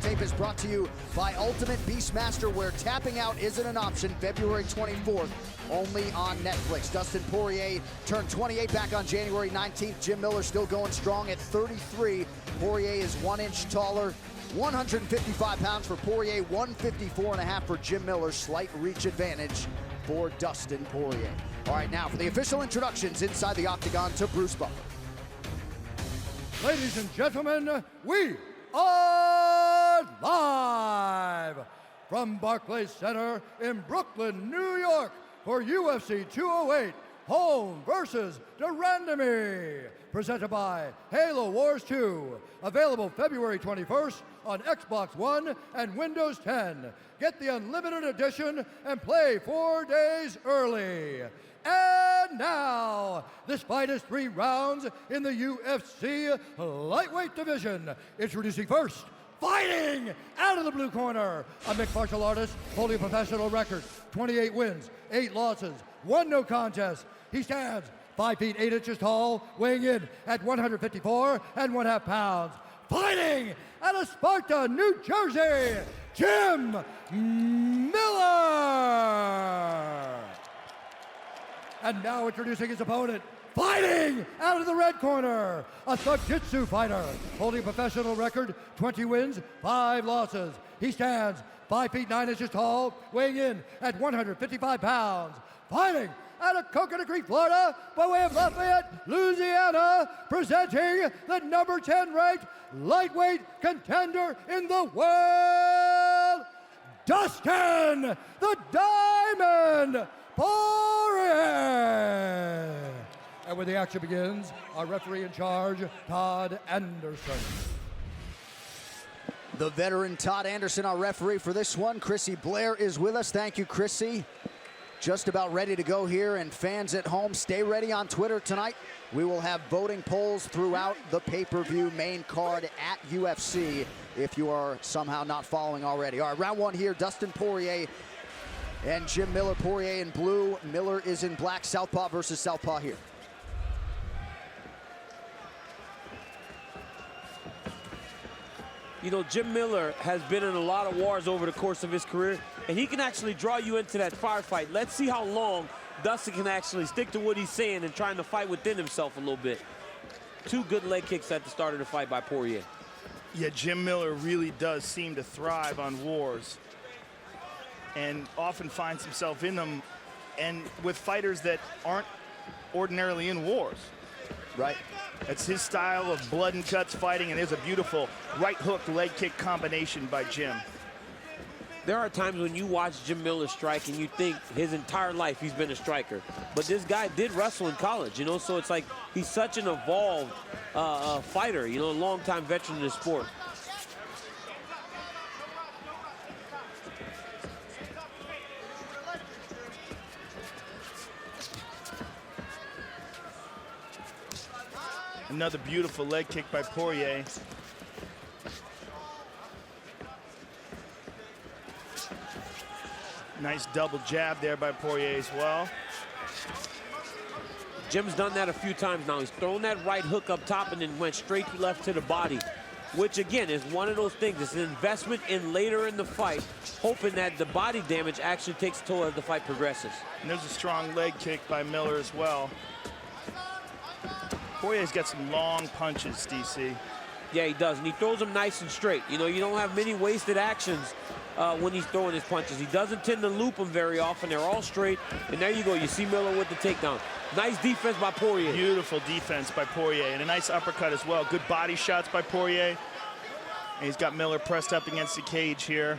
Tape is brought to you by Ultimate Beastmaster, where tapping out isn't an option. February 24th, only on Netflix. Dustin Poirier turned 28 back on January 19th. Jim Miller still going strong at 33. Poirier is 1 inch taller. 155 pounds for Poirier, 154.5 for Jim Miller. Slight reach advantage for Dustin Poirier. All right, now for the official introductions inside the octagon to Bruce Buffer. Ladies and gentlemen, we are live from Barclays Center in Brooklyn, New York for UFC 208, Home versus Durandamy, presented by Halo Wars 2, available February 21st on Xbox One and Windows 10. Get the unlimited edition and play 4 days early. And now, this fight is 3 rounds in the UFC lightweight division. Introducing first, fighting out of the blue corner, a mixed martial artist holding a professional record, 28 wins, 8 losses, 1 no contest. He stands 5 feet 8 inches tall, weighing in at 154.5 pounds. Fighting out of Sparta, New Jersey, Jim Miller. And now introducing his opponent, fighting out of the red corner, a Jiu-Jitsu fighter, holding a professional record, 20 wins, 5 losses. He stands 5 feet 9 inches tall, weighing in at 155 pounds. Fighting out of Coconut Creek, Florida, by way of Lafayette, Louisiana, presenting the number 10 ranked lightweight contender in the world, Dustin the Diamond Poirier. And when the action begins, our referee in charge, Todd Anderson. The veteran Todd Anderson, our referee for this one. Chrissy Blair is with us. Thank you, Chrissy. Just about ready to go here, and fans at home, stay ready on Twitter tonight. We will have voting polls throughout the pay-per-view main card at UFC if you are somehow not following already. All right, round 1 here, Dustin Poirier and Jim Miller. Poirier in blue, Miller is in black. Southpaw versus southpaw here. You know, Jim Miller has been in a lot of wars over the course of his career, and he can actually draw you into that firefight. Let's see how long Dustin can actually stick to what he's saying and trying to fight within himself a little bit. 2 good leg kicks at the start of the fight by Poirier. Yeah, Jim Miller really does seem to thrive on wars and often finds himself in them, and with fighters that aren't ordinarily in wars. Right. That's his style of blood and guts fighting, and there's a beautiful right hook leg kick combination by Jim. There are times when you watch Jim Miller strike and you think his entire life he's been a striker. But this guy did wrestle in college, you know, so it's like he's such an evolved fighter, you know, a longtime veteran in the sport. Another beautiful leg kick by Poirier. Nice double jab there by Poirier as well. Jim's done that a few times now. He's thrown that right hook up top and then went straight left to the body, which again is one of those things. It's an investment in later in the fight, hoping that the body damage actually takes a toll as the fight progresses. And there's a strong leg kick by Miller as well. Poirier's got some long punches, DC. Yeah, he does, and he throws them nice and straight. You know, you don't have many wasted actions when he's throwing his punches. He doesn't tend to loop them very often. They're all straight, and there you go. You see Miller with the takedown. Nice defense by Poirier. Beautiful defense by Poirier, and a nice uppercut as well. Good body shots by Poirier. And he's got Miller pressed up against the cage here.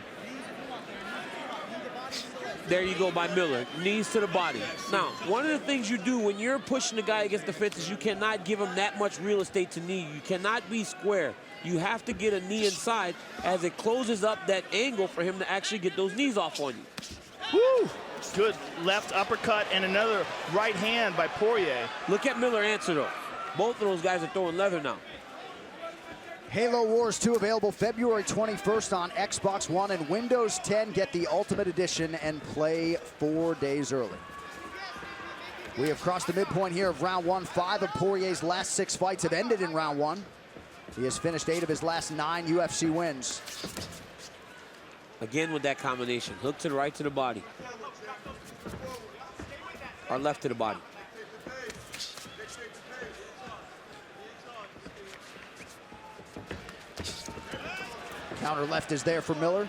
There you go by Miller, knees to the body. Now, one of the things you do when you're pushing the guy against the fence is you cannot give him that much real estate to knee. You cannot be square. You have to get a knee inside as it closes up that angle for him to actually get those knees off on you. Woo! Good left uppercut and another right hand by Poirier. Look at Miller answer though. Both of those guys are throwing leather now. Halo Wars 2 available February 21st on Xbox One and Windows 10. Get the Ultimate Edition and play 4 days early. We have crossed the midpoint here of round 1. 5 of Poirier's last 6 fights have ended in round 1. He has finished 8 of his last 9 UFC wins. Again with that combination. Hook to the right to the body. Or left to the body. Counter left is there for Miller.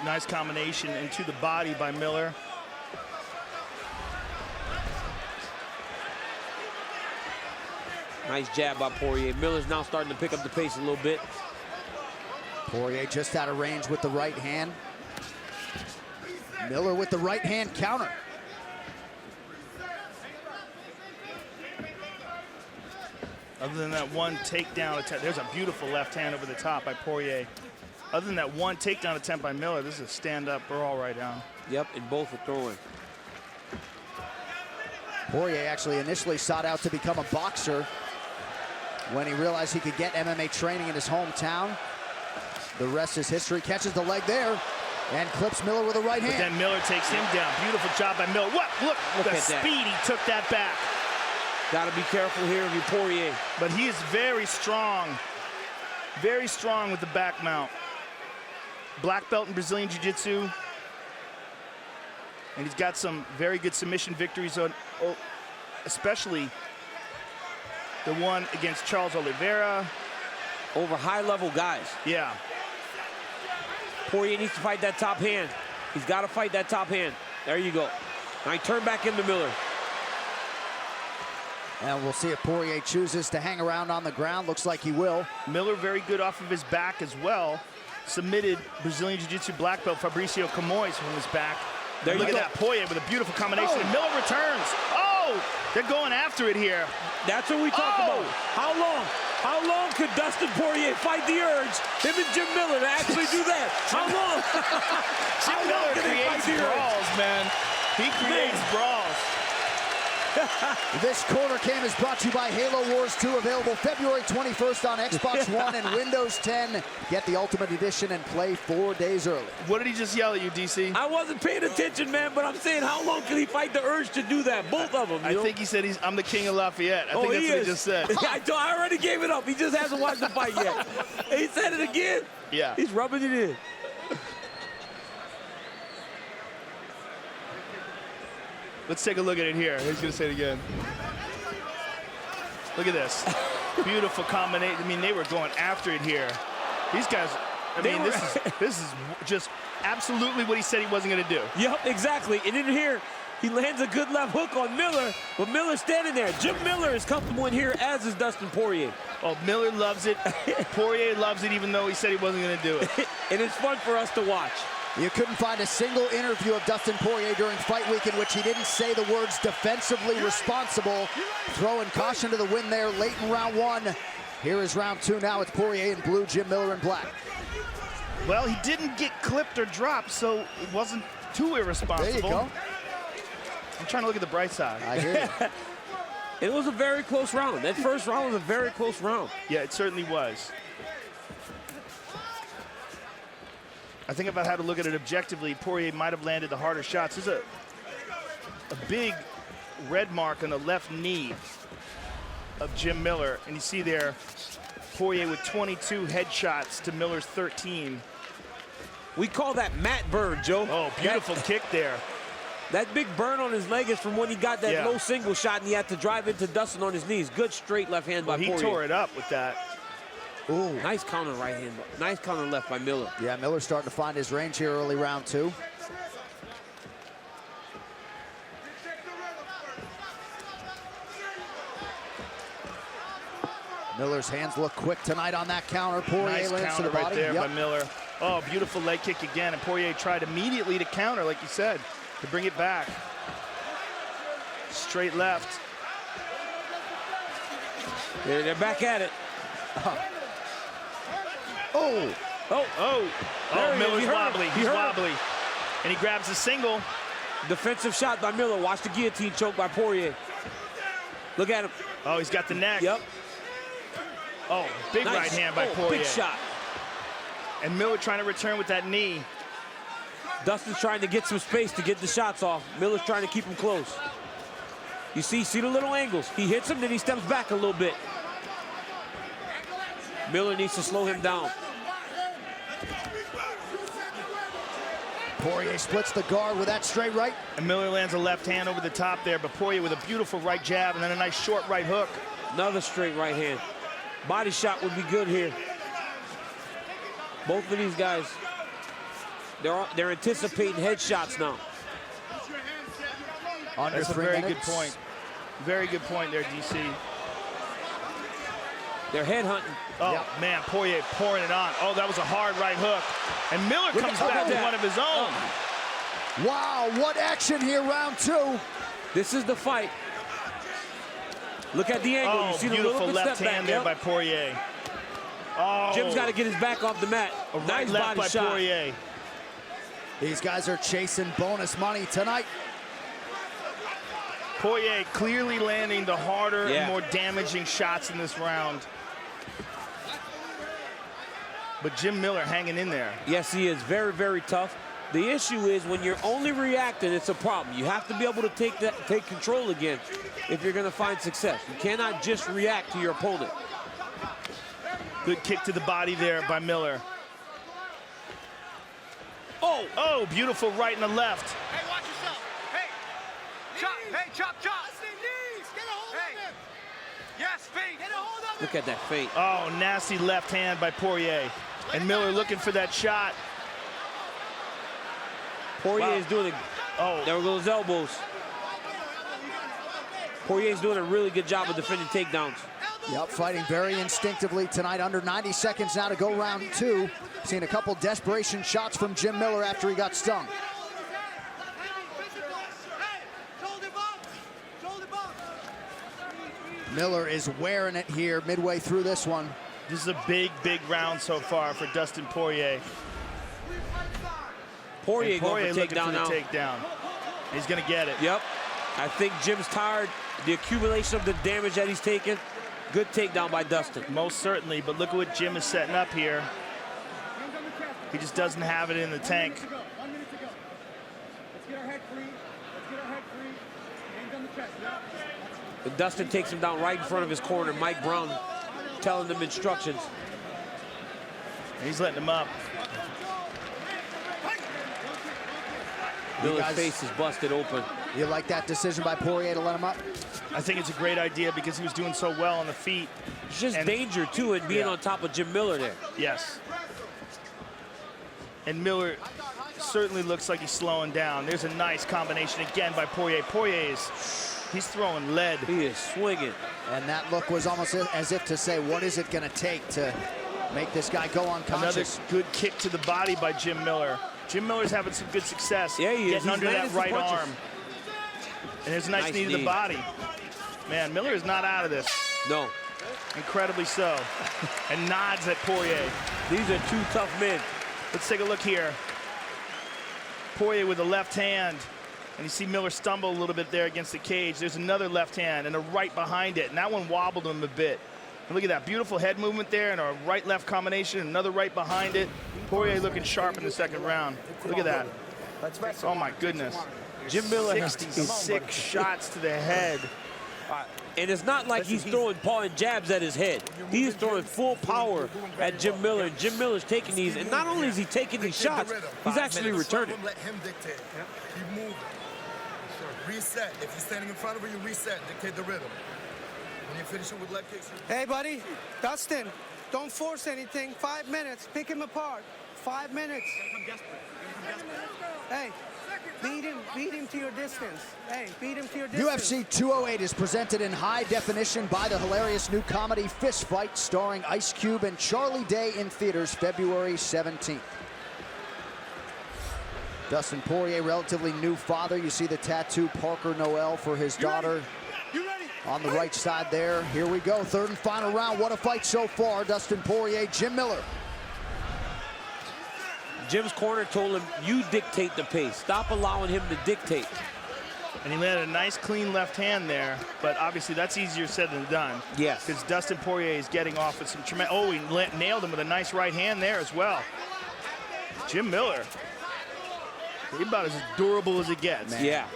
Nice combination into the body by Miller. Nice jab by Poirier. Miller's now starting to pick up the pace a little bit. Poirier just out of range with the right hand. Miller with the right hand counter. Other than that one takedown attempt, there's a beautiful left hand over the top by Poirier. Other than that one takedown attempt by Miller, this is a stand-up brawl right now. Yep, and both are throwing. Poirier actually initially sought out to become a boxer when he realized he could get MMA training in his hometown. The rest is history. Catches the leg there and clips Miller with a right hand. But then Miller takes him down. Beautiful job by Miller. What? Look the speed he took that back. Got to be careful here if you're Poirier. But he is very strong with the back mount. Black belt in Brazilian Jiu-Jitsu. And he's got some very good submission victories, on, especially the one against Charles Oliveira. Over high-level guys. Yeah. Poirier needs to fight that top hand. He's got to fight that top hand. There you go. Now he turned back into Miller. And we'll see if Poirier chooses to hang around on the ground. Looks like he will. Miller very good off of his back as well. Submitted Brazilian Jiu-Jitsu black belt Fabricio Camões from his back. There Look you at go. that, Poirier with a beautiful combination. And Miller returns. Oh, they're going after it here. That's what we talked about. How long could Dustin Poirier fight the urge, him and Jim Miller, to actually do that? How long? Jim Miller creates brawls, man. He creates brawls. This corner cam is brought to you by Halo Wars 2, available February 21st on Xbox One and Windows 10. Get the Ultimate Edition and play 4 days early. What did he just yell at you, DC? I wasn't paying attention, man, but I'm saying how long can he fight the urge to do that? Both of them. I think he said I'm the king of Lafayette. I think that's what he just said. I already gave it up. He just hasn't watched the fight yet. He said it again. Yeah. He's rubbing it in. Let's take a look at it here. He's going to say it again. Look at this. Beautiful combination. I mean, they were going after it here. These guys, this is just absolutely what he said he wasn't going to do. Yep, exactly. And in here, he lands a good left hook on Miller, but Miller's standing there. Jim Miller is comfortable in here, as is Dustin Poirier. Oh, Miller loves it. Poirier loves it, even though he said he wasn't going to do it. And it's fun for us to watch. You couldn't find a single interview of Dustin Poirier during fight week in which he didn't say the words defensively responsible, throwing caution to the wind there late in round 1. Here is round 2 now. It's Poirier in blue, Jim Miller in black. Well, he didn't get clipped or dropped, so it wasn't too irresponsible. There you go. I'm trying to look at the bright side. I hear you. It was a very close round. That first round was a very close round. Yeah, it certainly was. I think if I had to look at it objectively, Poirier might have landed the harder shots. There's a big red mark on the left knee of Jim Miller. And you see there, Poirier with 22 headshots to Miller's 13. We call that mat burn, Joe. Oh, beautiful kick there. That big burn on his leg is from when he got that low single shot and he had to drive into Dustin on his knees. Good straight left hand by Poirier. He tore it up with that. Ooh. Nice counter right hand. Nice counter left by Miller. Yeah, Miller's starting to find his range here early round 2. Miller's hands look quick tonight on that counter. Poirier Nice lands to counter the body. right there by Miller. Oh, beautiful leg kick again. And Poirier tried immediately to counter, like you said, to bring it back. Straight left. Yeah, they're back at it. Oh. Miller's wobbly. He's wobbly. And he grabs a single. Defensive shot by Miller. Watch the guillotine choke by Poirier. Look at him. Oh, he's got the neck. Yep. Oh, big Nice. right hand by Poirier. Big shot. And Miller trying to return with that knee. Dustin's trying to get some space to get the shots off. Miller's trying to keep him close. You see the little angles. He hits him, then he steps back a little bit. Miller needs to slow him down. Poirier splits the guard with that straight right. And Miller lands a left hand over the top there, but Poirier with a beautiful right jab and then a nice short right hook. Another straight right hand. Body shot would be good here. Both of these guys, they're anticipating headshots now. That's a very good point. Very good point there, DC. They're head hunting. Oh, man, Poirier pouring it on. Oh, that was a hard right hook. And Miller comes back with one of his own. Wow, what action here, round 2. This is the fight. Look at the angle. Oh, You see the beautiful little bit left step hand back. there by Poirier. Oh, Jim's got to get his back off the mat. a right Nice left body by shot. Poirier. These guys are chasing bonus money tonight. Poirier clearly landing the harder Yeah. and more damaging shots in this round. But Jim Miller hanging in there. Yes, he is. Very, very tough. The issue is when you're only reacting, it's a problem. You have to be able to take control again if you're going to find success. You cannot just react to your opponent. Good kick to the body there by Miller. Oh, beautiful right and the left. Hey, watch yourself. Hey, chop. Hey, chop, chop. Get a hold of him. Yes, feet. Get a hold of him. Look at that feint. Oh, nasty left hand by Poirier. And Miller looking for that shot. Poirier is doing it. Oh, There go those elbows. Poirier's doing a really good job of defending takedowns. Yep, fighting very instinctively tonight. Under 90 seconds now to go round 2. Seeing a couple desperation shots from Jim Miller after he got stung. Miller is wearing it here midway through this one. this is a big, big round so far for Dustin Poirier. Poirier going for looking takedown for the now. takedown. He's gonna get it. Yep. I think Jim's tired. The accumulation of the damage that he's taken. Good takedown by Dustin. Most certainly, but look at what Jim is setting up here. He just doesn't have it in the tank. 1 minute to go. Let's get our head free. Let's get our head free. Hands on the chest. Yeah. And Dustin takes him down right in front of his corner. Mike Brown telling them instructions. He's letting him up. Miller's guys- face is busted open. You like that decision by Poirier to let him up? I think it's a great idea because he was doing so well on the feet. It's just And- danger, too, in being Yeah. on top of Jim Miller there. Yes. And Miller certainly looks like he's slowing down. There's a nice combination again by Poirier. He's throwing lead. He is swinging. And that look was almost as if to say, what is it going to take to make this guy go Another unconscious? good kick to the body by Jim Miller. Jim Miller's having some good success Yeah, he is. getting He's under that landing some right punches. arm. And there's a nice Nice knee to the knee. body. Man, Miller is not out of this. No. Incredibly so. And nods at Poirier. These are two tough men. Let's take a look here. Poirier with a left hand. And you see Miller stumble a little bit there against the cage. There's another left hand and a right behind it. And that one wobbled him a bit. And look at that beautiful head movement there and a right-left combination. Another right behind it. Poirier looking sharp in the second round. Look at that. Oh, my goodness. Jim Miller has 66 shots to the head. And it's not like he's throwing paw and jabs at his head. He's throwing full power at Jim Miller. And Jim Miller's taking these. And not only is he taking these shots, he's actually returning. Let him dictate. Keep moving. Reset. If he's standing in front of you, you reset. Dictate the rhythm. When you finish it with leg kicks, Hey, buddy. Dustin, don't force anything. 5 minutes. Pick him apart. 5 minutes. Hey, beat him to your distance. Hey, beat him to your distance. UFC 208 is presented in high definition by the hilarious new comedy Fist Fight, starring Ice Cube and Charlie Day, in theaters February 17th. Dustin Poirier, relatively new father. You see the tattoo, Parker Noel, for his daughter on the right side there. Here we go, third and final round. What a fight so far. Dustin Poirier, Jim Miller. Jim's corner told him, you dictate the pace. Stop allowing him to dictate. And he landed a nice, clean left hand there, but obviously that's easier said than done. Yes. Because Dustin Poirier is getting off with some tremendous. Oh, he nailed him with a nice right hand there as well. Jim Miller, he's about as durable as it gets. Man. Yeah.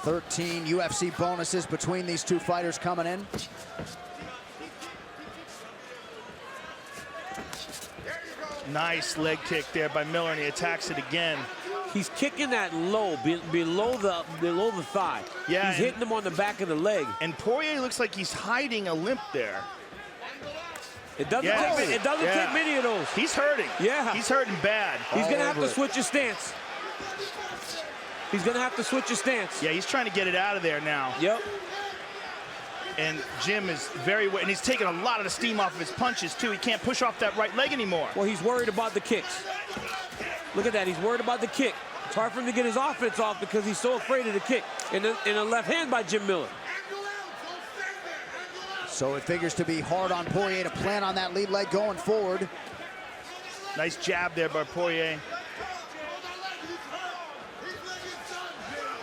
13 UFC bonuses between these two fighters coming in. Nice leg kick there by Miller, and he attacks it again. He's kicking that low, below the thigh. Yeah, he's hitting him on the back of the leg. And Poirier looks like he's hiding a limp there. It doesn't take many of those. He's hurting. Yeah. He's hurting bad. He's going to have to switch his stance. He's going to have to switch his stance. Yeah, he's trying to get it out of there now. Yep. And Jim is and he's taking a lot of the steam off of his punches, too. He can't push off that right leg anymore. Well, he's worried about the kicks. Look at that. He's worried about the kick. It's hard for him to get his offense off because he's so afraid of the kick. In a left hand by Jim Miller. So it figures to be hard on Poirier to plan on that lead leg going forward. Nice jab there by Poirier.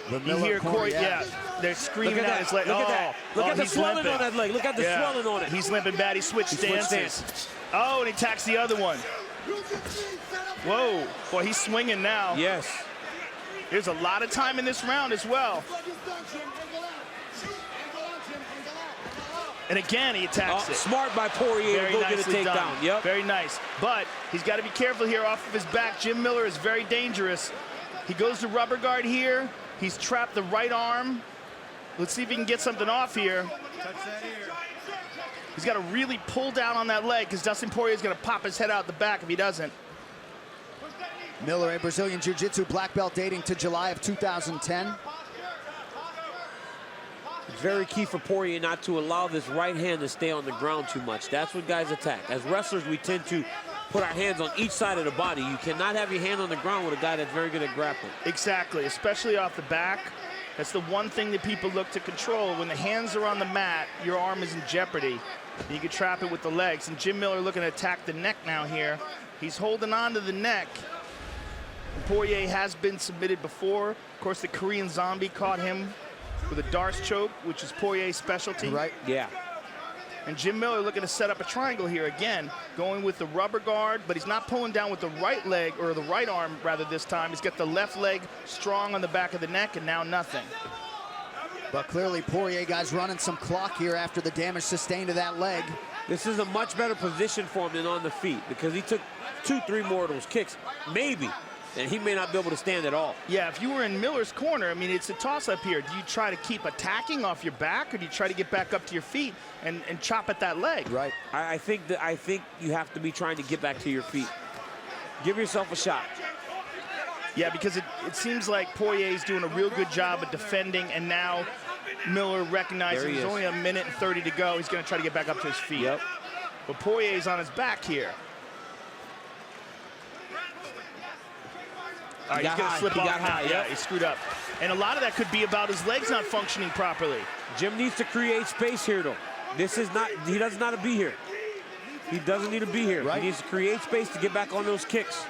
The You hear Corey, yeah, they're screaming at his leg. Look at that. Look at the swelling limping on that leg. Look at the swelling on it. He's limping bad. He switched stances. Oh, and he attacks the other one. Whoa. Boy, he's swinging now. Yes. There's a lot of time in this round as well. And again, he attacks it. Smart by Poirier to go get a takedown. Yep. Very nice. But he's got to be careful here off of his back. Jim Miller is very dangerous. He goes to rubber guard here. He's trapped the right arm. Let's see if he can get something off here. He's got to really pull down on that leg because Dustin Poirier is going to pop his head out the back if he doesn't. Miller, a Brazilian Jiu-Jitsu black belt dating to July of 2010. It's very key for Poirier not to allow this right hand to stay on the ground too much. That's what guys attack. As wrestlers, we tend to put our hands on each side of the body. You cannot have your hand on the ground with a guy that's very good at grappling. Exactly, especially off the back. That's the one thing that people look to control. When the hands are on the mat, your arm is in jeopardy. You can trap it with the legs. And Jim Miller looking to attack the neck now here. He's holding on to the neck. Poirier has been submitted before. Of course, the Korean Zombie caught him with a Darce choke, which is Poirier's specialty. Right. Yeah. And Jim Miller looking to set up a triangle here again, going with the rubber guard, but he's not pulling down with the right leg, or the right arm rather this time. He's got the left leg strong on the back of the neck, and now nothing. But clearly Poirier, guys, running some clock here after the damage sustained to that leg. This is a much better position for him than on the feet because he took 2-3 more of those kicks, maybe, and he may not be able to stand at all. Yeah, if you were in Miller's corner, I mean, it's a toss-up here. Do you try to keep attacking off your back, or do you try to get back up to your feet and chop at that leg? Right. I think you have to be trying to get back to your feet. Give yourself a shot. Yeah, because it seems like Poirier's doing a real good job of defending, and now Miller recognizing there's only a minute and 30 to go. He's going to try to get back up to his feet. Yep. But Poirier's on his back here. All right, he's going to slip off now. Yeah, he screwed up. And a lot of that could be about his legs not functioning properly. Jim needs to create space here, though. He does not be here. He doesn't need to be here. Right. He needs to create space to get back on those kicks.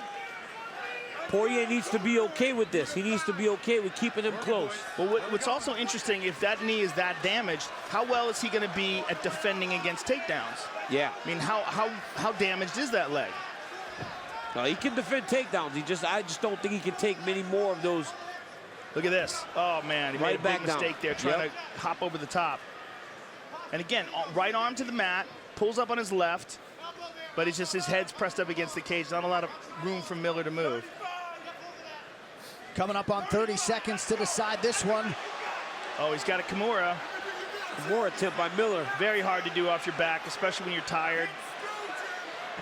Poirier needs to be okay with this. He needs to be okay with keeping him close. Well, what's also interesting, if that knee is that damaged, how well is he going to be at defending against takedowns? Yeah. I mean, how damaged is that leg? No, he can defend takedowns. I just don't think he can take many more of those. Look at this. Oh, man. He made a big mistake there trying to hop over the top. And again, right arm to the mat, pulls up on his left, but it's just his head's pressed up against the cage. Not a lot of room for Miller to move. Coming up on 30 seconds to decide this one. Oh, he's got a Kimura. Kimura attempt by Miller. Very hard to do off your back, especially when you're tired.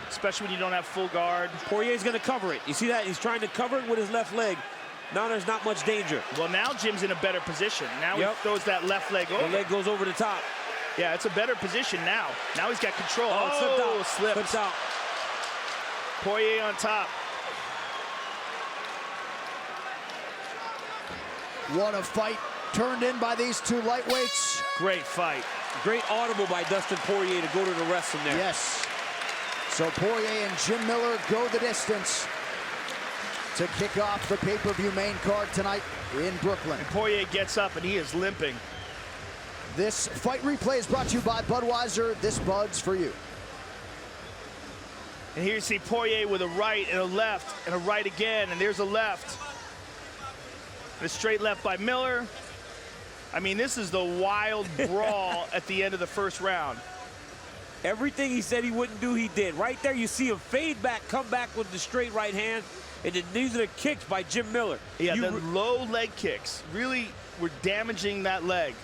Especially when you don't have full guard. Poirier's going to cover it. You see that? He's trying to cover it with his left leg. Now there's not much danger. Well, now Jim's in a better position. Now he throws that left leg over. The leg goes over the top. Yeah, it's a better position now. Now he's got control. Oh, slipped. Slips out. Poirier on top. What a fight turned in by these two lightweights. Great fight. Great audible by Dustin Poirier to go to the rest from there. Yes. So Poirier and Jim Miller go the distance. to kick off the pay-per-view main card tonight in Brooklyn. And Poirier gets up and he is limping. This fight replay is brought to you by Budweiser. This Bud's for you. And here you see Poirier with a right and a left and a right again, and there's a left. And a straight left by Miller. I mean, this is the wild brawl at the end of the first round. Everything he said he wouldn't do, he did. Right there, you see him fade back, come back with the straight right hand, and then these are the kicks by Jim Miller. Yeah, the low leg kicks really were damaging that leg.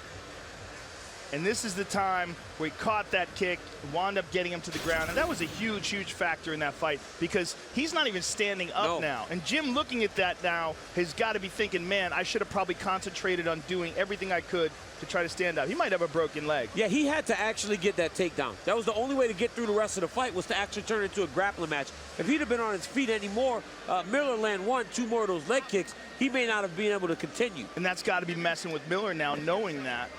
And this is the time where he caught that kick, wound up getting him to the ground. And that was a huge, huge factor in that fight because he's not even standing up now. And Jim, looking at that now, has got to be thinking, man, I should have probably concentrated on doing everything I could to try to stand up. He might have a broken leg. Yeah, he had to actually get that takedown. That was the only way to get through the rest of the fight, was to actually turn it into a grappling match. If he'd have been on his feet anymore, Miller land 1, 2 more of those leg kicks, he may not have been able to continue. And that's got to be messing with Miller now, knowing that.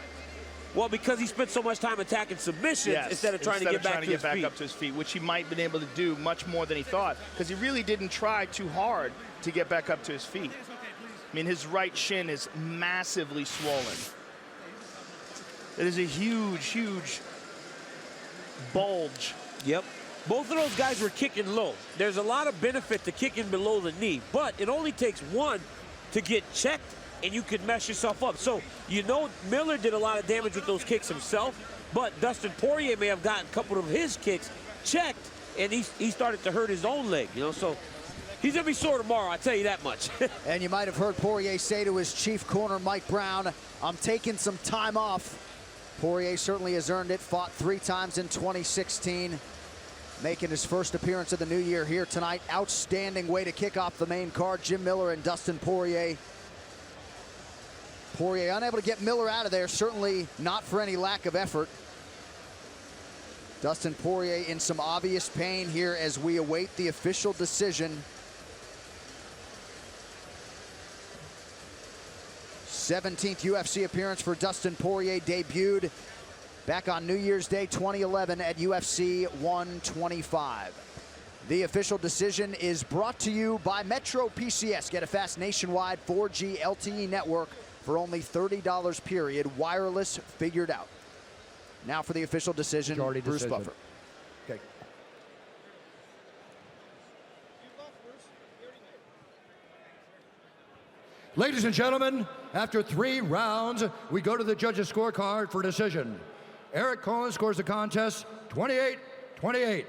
Well, because he spent so much time attacking submissions instead of trying to get back up to his feet, which he might have been able to do much more than he thought, because he really didn't try too hard to get back up to his feet. I mean, his right shin is massively swollen. It is a huge, huge bulge. Yep. Both of those guys were kicking low. There's a lot of benefit to kicking below the knee, but it only takes one to get checked and you could mess yourself up. So, you know, Miller did a lot of damage with those kicks himself, but Dustin Poirier may have gotten a couple of his kicks checked, and he started to hurt his own leg, you know, so he's gonna be sore tomorrow, I tell you that much. And you might have heard Poirier say to his chief corner, Mike Brown, I'm taking some time off. Poirier certainly has earned it, fought 3 times in 2016, making his first appearance of the new year here tonight. Outstanding way to kick off the main card, Jim Miller and Dustin Poirier. Poirier unable to get Miller out of there, certainly not for any lack of effort. Dustin Poirier in some obvious pain here as we await the official decision. 17th UFC appearance for Dustin Poirier, debuted back on New Year's Day 2011 at UFC 125. The official decision is brought to you by Metro PCS. Get a fast nationwide 4G LTE network for only $30 period, wireless figured out. Now for the official decision, Bruce Buffer. Okay. Ladies and gentlemen, after 3 rounds, we go to the judges' scorecard for decision. Eric Cohen scores the contest 28-28.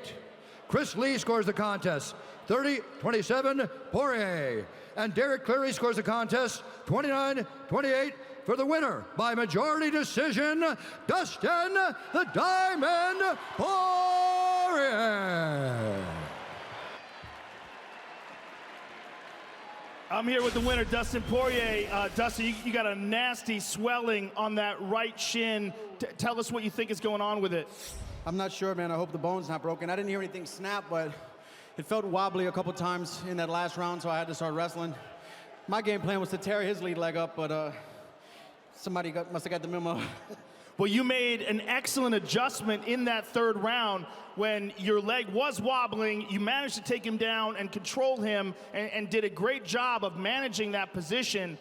Chris Lee scores the contest 30-27, Poirier. And Derek Cleary scores the contest 29-28 for the winner by majority decision, Dustin the Diamond Poirier. I'm here with the winner, Dustin Poirier. Dustin, you got a nasty swelling on that right shin. Tell us what you think is going on with it. I'm not sure, man. I hope the bone's not broken. I didn't hear anything snap, but it felt wobbly a couple times in that last round, so I had to start wrestling. My game plan was to tear his lead leg up, but somebody must have got the memo. Well, you made an excellent adjustment in that 3rd round when your leg was wobbling. You managed to take him down and control him and did a great job of managing that position.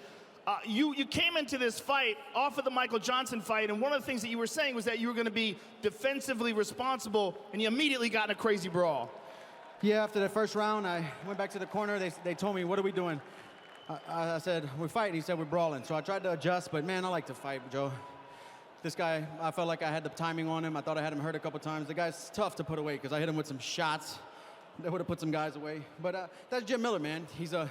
You came into this fight off of the Michael Johnson fight, and one of the things that you were saying was that you were going to be defensively responsible, and you immediately got in a crazy brawl. Yeah, after the first round, I went back to the corner. They told me, what are we doing? I said, we're fighting. He said, we're brawling. So I tried to adjust, but man, I like to fight, Joe. This guy, I felt like I had the timing on him. I thought I had him hurt a couple times. The guy's tough to put away because I hit him with some shots that would have put some guys away. But that's Jim Miller, man. He's a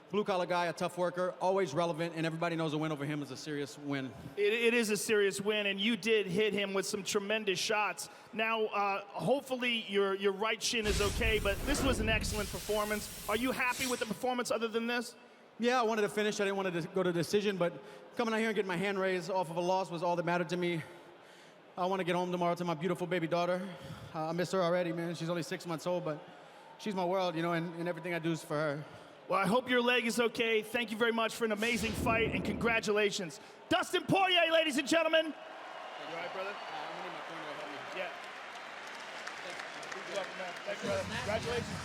blue-collar guy, a tough worker, always relevant, and everybody knows a win over him is a serious win. It is a serious win, and you did hit him with some tremendous shots. Now, hopefully your right shin is okay, but this was an excellent performance. Are you happy with the performance other than this? Yeah, I wanted to finish. I didn't want to go to decision, but coming out here and getting my hand raised off of a loss was all that mattered to me. I want to get home tomorrow to my beautiful baby daughter. I miss her already, man. She's only 6 months old, but she's my world, you know, and everything I do is for her. Well, I hope your leg is okay. Thank you very much for an amazing fight, and congratulations. Dustin Poirier, ladies and gentlemen. You all right, brother? I'm going to need my corner to help me. Yeah. Thanks. Good luck, man. Thanks, brother. Congratulations.